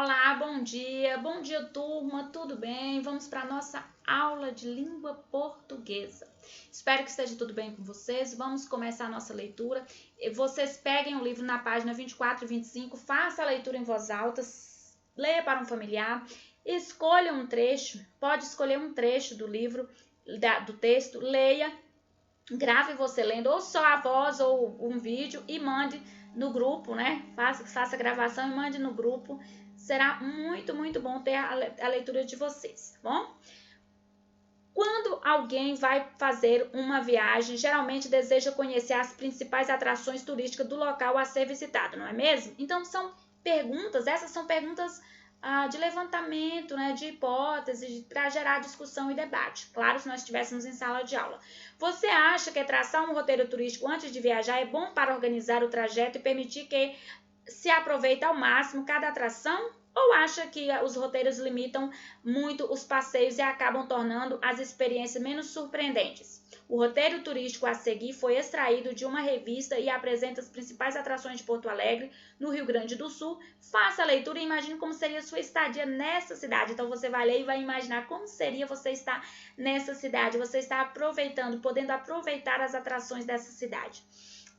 Olá, bom dia turma, tudo bem? Vamos para a nossa aula de língua portuguesa. Espero que esteja tudo bem com vocês. Vamos começar a nossa leitura. Vocês peguem o livro na página 24 e 25, faça a leitura em voz alta, leia para um familiar, escolha um trecho, pode escolher um trecho do livro, do texto, leia, grave você lendo, ou só a voz ou um vídeo e mande no grupo, né? Faça a gravação e mande no grupo. Será muito bom ter a leitura de vocês, tá bom? Quando alguém vai fazer uma viagem, geralmente deseja conhecer as principais atrações turísticas do local a ser visitado, não é mesmo? Então, essas são perguntas de levantamento, né, de hipóteses, para gerar discussão e debate. Claro, se nós estivéssemos em sala de aula. Você acha que traçar um roteiro turístico antes de viajar é bom para organizar o trajeto e permitir que se aproveite ao máximo cada atração? Ou acha que os roteiros limitam muito os passeios e acabam tornando as experiências menos surpreendentes? O roteiro turístico a seguir foi extraído de uma revista e apresenta as principais atrações de Porto Alegre, no Rio Grande do Sul. Faça a leitura e imagine como seria a sua estadia nessa cidade. Então, você vai ler e vai imaginar como seria você estar nessa cidade. Você está podendo aproveitar as atrações dessa cidade.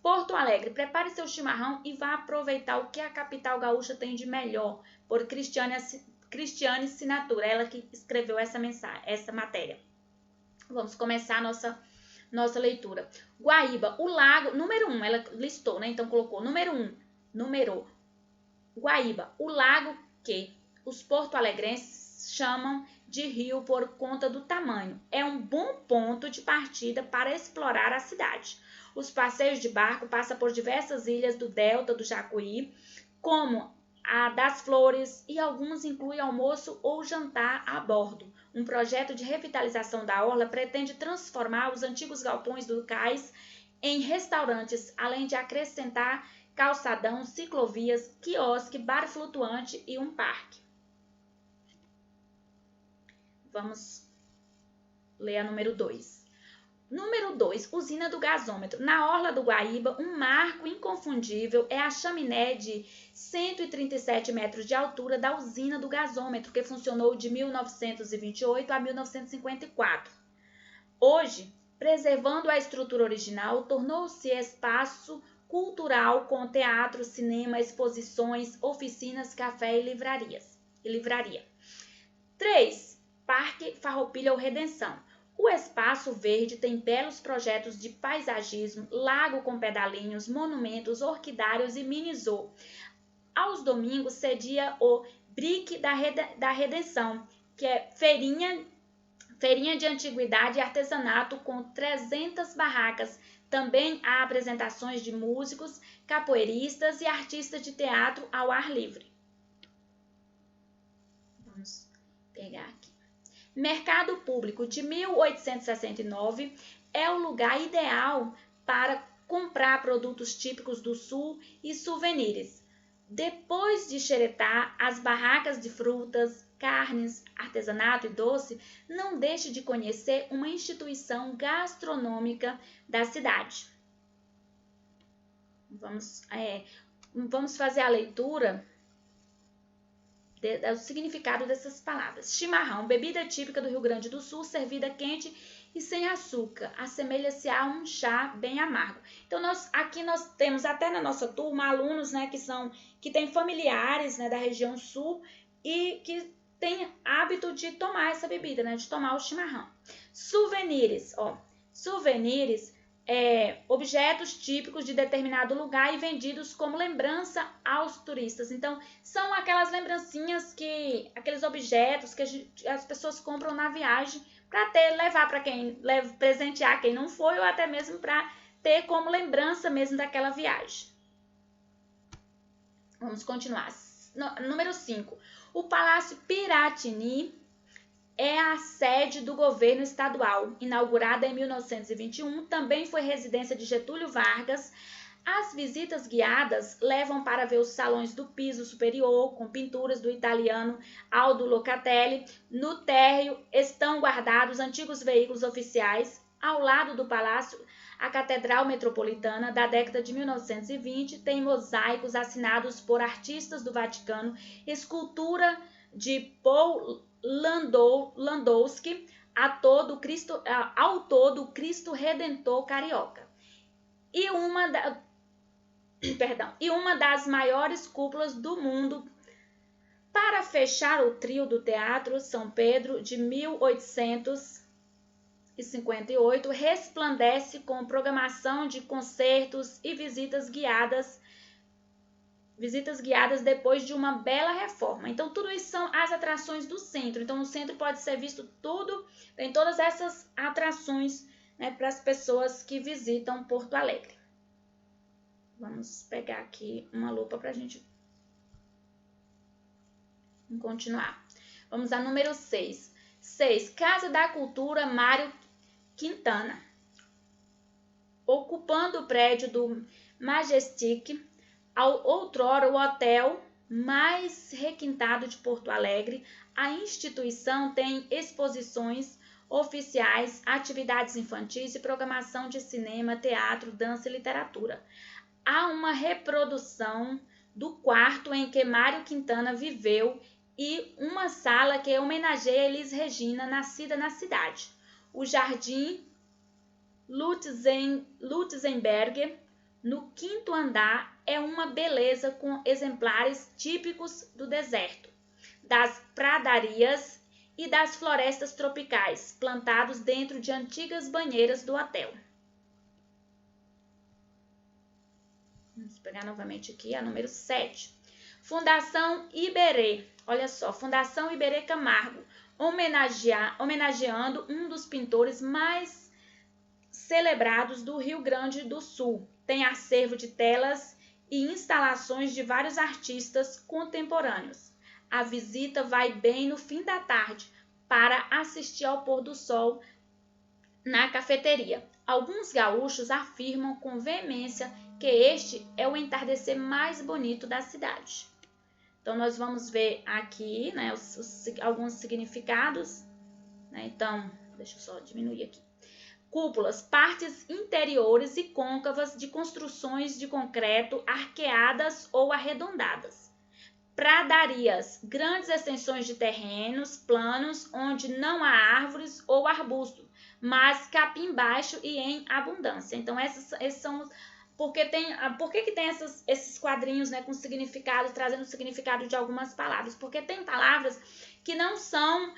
Porto Alegre, prepare seu chimarrão e vá aproveitar o que a capital gaúcha tem de melhor, por Cristiane Sinatura, ela que escreveu essa matéria. Vamos começar a nossa leitura. Guaíba, o lago, número 1, ela listou, né? Então colocou número Guaíba, o lago que os porto-alegrenses chamam de rio por conta do tamanho. É um bom ponto de partida para explorar a cidade. Os passeios de barco passam por diversas ilhas do delta do Jacuí, como a das Flores, e alguns incluem almoço ou jantar a bordo. Um projeto de revitalização da orla pretende transformar os antigos galpões do cais em restaurantes, além de acrescentar calçadão, ciclovias, quiosque, bar flutuante e um parque. Vamos ler a número 2. Número 2, usina do gasômetro. Na orla do Guaíba, um marco inconfundível é a chaminé de 137 metros de altura da usina do gasômetro, que funcionou de 1928 a 1954. Hoje, preservando a estrutura original, tornou-se espaço cultural com teatro, cinema, exposições, oficinas, café e livraria. 3. Parque Farroupilha ou Redenção. O espaço verde tem belos projetos de paisagismo, lago com pedalinhos, monumentos, orquidários e mini zoo. Aos domingos cedia o Brick da Redenção, que é feirinha de antiguidade e artesanato com 300 barracas. Também há apresentações de músicos, capoeiristas e artistas de teatro ao ar livre. Vamos pegar aqui. Mercado Público de 1869 é o lugar ideal para comprar produtos típicos do Sul e souvenirs. Depois de xeretar as barracas de frutas, carnes, artesanato e doce, não deixe de conhecer uma instituição gastronômica da cidade. Vamos fazer a leitura do significado dessas palavras. Chimarrão, bebida típica do Rio Grande do Sul, servida quente e sem açúcar, assemelha-se a um chá bem amargo. Então, aqui nós temos até na nossa turma alunos, né, que têm familiares, né, da região sul e que têm hábito de tomar essa bebida, né, de tomar o chimarrão. Souvenirs, souvenirs objetos típicos de determinado lugar e vendidos como lembrança aos turistas. Então, são aquelas lembrancinhas aqueles objetos que as pessoas compram na viagem para levar para presentear quem não foi, ou até mesmo para ter como lembrança mesmo daquela viagem. Vamos continuar. Número 5. O Palácio Piratini é a sede do governo estadual. Inaugurada em 1921, também foi residência de Getúlio Vargas. As visitas guiadas levam para ver os salões do piso superior, com pinturas do italiano Aldo Locatelli. No térreo estão guardados antigos veículos oficiais. Ao lado do palácio, A Catedral Metropolitana, da década de 1920, tem mosaicos assinados por artistas do Vaticano, escultura de Paul Landowski, autor do Cristo Redentor Carioca. E uma das maiores cúpulas do mundo. Para fechar o trio do Teatro São Pedro de 1858, resplandece com programação de concertos e visitas guiadas depois de uma bela reforma. Então, tudo isso são as atrações do centro. Então, no centro pode ser visto tudo, tem todas essas atrações, né, para as pessoas que visitam Porto Alegre. Vamos pegar aqui uma lupa para a gente continuar. Vamos a número 6. 6. Casa da Cultura Mário Quintana. Ocupando o prédio do Majestic, outrora o hotel mais requintado de Porto Alegre, a instituição tem exposições oficiais, atividades infantis e programação de cinema, teatro, dança e literatura. Há uma reprodução do quarto em que Mário Quintana viveu e uma sala que homenageia Elis Regina, nascida na cidade. O Jardim Lutzenberger, no 5º andar, é uma beleza com exemplares típicos do deserto, das pradarias e das florestas tropicais, plantados dentro de antigas banheiras do hotel. Vamos pegar novamente aqui a número 7. Fundação Iberê. Olha só, Fundação Iberê Camargo, homenageando um dos pintores mais celebrados do Rio Grande do Sul. Tem acervo de telas e instalações de vários artistas contemporâneos. A visita vai bem no fim da tarde para assistir ao pôr do sol na cafeteria. Alguns gaúchos afirmam com veemência que este é o entardecer mais bonito da cidade. Então, nós vamos ver aqui, né, alguns significados. Né? Então, deixa eu só diminuir aqui. Cúpulas, partes interiores e côncavas de construções de concreto arqueadas ou arredondadas. Pradarias, grandes extensões de terrenos planos onde não há árvores ou arbustos, mas capim baixo e em abundância. Então, esses são... Por que tem esses quadrinhos, né, com significado, trazendo o significado de algumas palavras? Porque tem palavras que não são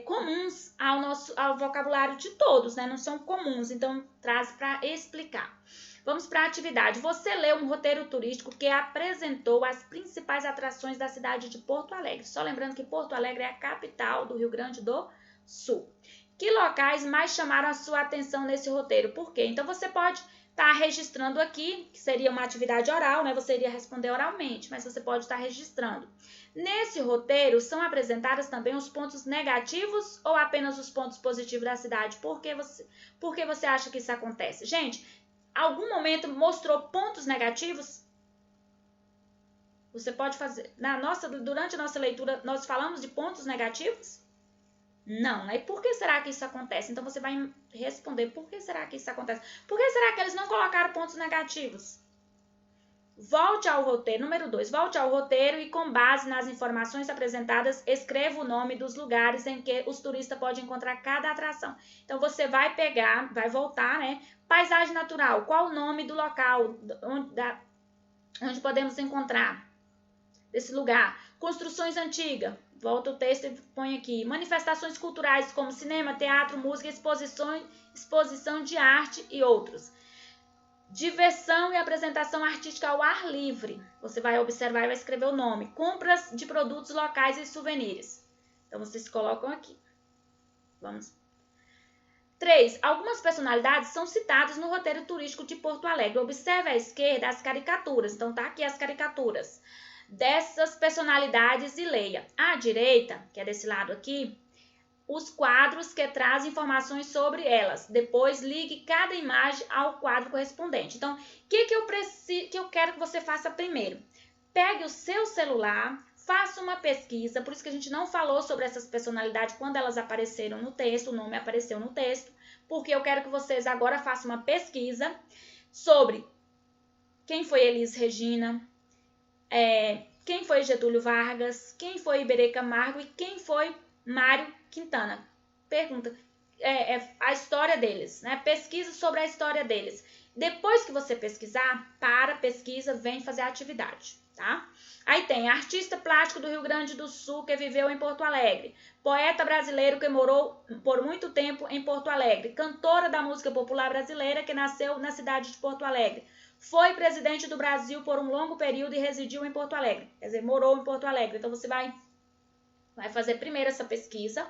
comuns ao vocabulário de todos, né? Não são comuns, então traz para explicar. Vamos para a atividade. Você leu um roteiro turístico que apresentou as principais atrações da cidade de Porto Alegre. Só lembrando que Porto Alegre é a capital do Rio Grande do Sul. Que locais mais chamaram a sua atenção nesse roteiro? Por quê? Então você pode estar registrando aqui, que seria uma atividade oral, né? Você iria responder oralmente, mas você pode estar registrando. Nesse roteiro, são apresentados também os pontos negativos ou apenas os pontos positivos da cidade? Por que você acha que isso acontece? Gente, algum momento mostrou pontos negativos? Você pode fazer... Durante a nossa leitura, nós falamos de pontos negativos? Não, né? E por que será que isso acontece? Então, você vai responder, por que será que isso acontece? Por que será que eles não colocaram pontos negativos? Volte ao roteiro, número 2, volte ao roteiro e com base nas informações apresentadas, escreva o nome dos lugares em que os turistas podem encontrar cada atração. Então, você vai pegar, vai voltar, né? Paisagem natural, qual o nome do local onde podemos encontrar desse lugar? Construções antigas. Volta o texto e põe aqui. Manifestações culturais como cinema, teatro, música, exposição de arte e outros. Diversão e apresentação artística ao ar livre. Você vai observar e vai escrever o nome. Compras de produtos locais e souvenirs. Então, vocês colocam aqui. Vamos. 3. Algumas personalidades são citadas no roteiro turístico de Porto Alegre. Observe à esquerda as caricaturas. Então, tá aqui as caricaturas dessas personalidades e leia. À direita, que é desse lado aqui, os quadros que trazem informações sobre elas. Depois, ligue cada imagem ao quadro correspondente. Então, o que eu quero que você faça primeiro? Pegue o seu celular, faça uma pesquisa, por isso que a gente não falou sobre essas personalidades quando elas apareceram no texto, o nome apareceu no texto, porque eu quero que vocês agora façam uma pesquisa sobre quem foi Elis Regina, quem foi Getúlio Vargas, quem foi Iberê Camargo e quem foi Mário Quintana. Pergunta, a história deles, né? Pesquisa sobre a história deles. Depois que você pesquisar, pesquisa, vem fazer a atividade, tá? Aí tem artista plástico do Rio Grande do Sul que viveu em Porto Alegre, poeta brasileiro que morou por muito tempo em Porto Alegre, cantora da música popular brasileira que nasceu na cidade de Porto Alegre, foi presidente do Brasil por um longo período e residiu em Porto Alegre, quer dizer, morou em Porto Alegre. Então você vai fazer primeiro essa pesquisa,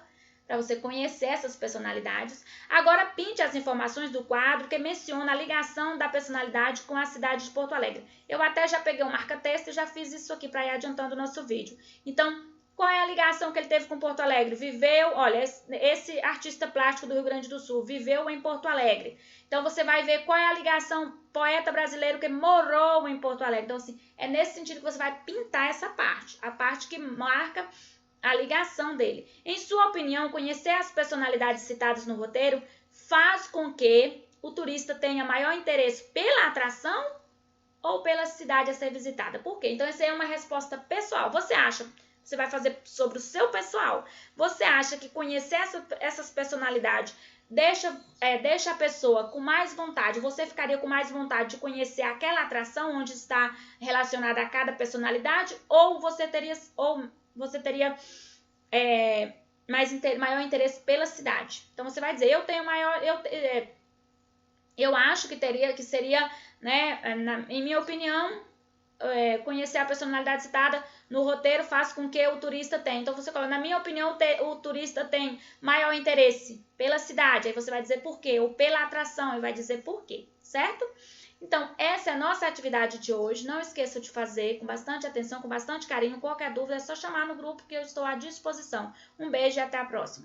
para você conhecer essas personalidades. Agora, pinte as informações do quadro que menciona a ligação da personalidade com a cidade de Porto Alegre. Eu até já peguei o marca-texto e já fiz isso aqui para ir adiantando o nosso vídeo. Então, qual é a ligação que ele teve com Porto Alegre? Viveu, olha, esse artista plástico do Rio Grande do Sul viveu em Porto Alegre. Então, você vai ver qual é a ligação, poeta brasileiro que morou em Porto Alegre. Então, assim, é nesse sentido que você vai pintar essa parte, a parte que marca a ligação dele. Em sua opinião, conhecer as personalidades citadas no roteiro faz com que o turista tenha maior interesse pela atração ou pela cidade a ser visitada? Por quê? Então, essa é uma resposta pessoal. Você vai fazer sobre o seu pessoal. Você acha que conhecer essas personalidades deixa a pessoa com mais vontade, você ficaria com mais vontade de conhecer aquela atração onde está relacionada a cada personalidade, ou você teria maior interesse pela cidade? Então você vai dizer, eu acho que seria, né, em minha opinião, conhecer a personalidade citada no roteiro faz com que o turista tenha. Então você coloca, na minha opinião, o turista tem maior interesse pela cidade. Aí você vai dizer por quê, ou pela atração, e vai dizer por quê, certo? Então, essa é a nossa atividade de hoje. Não esqueça de fazer com bastante atenção, com bastante carinho. Qualquer dúvida é só chamar no grupo que eu estou à disposição. Um beijo e até a próxima.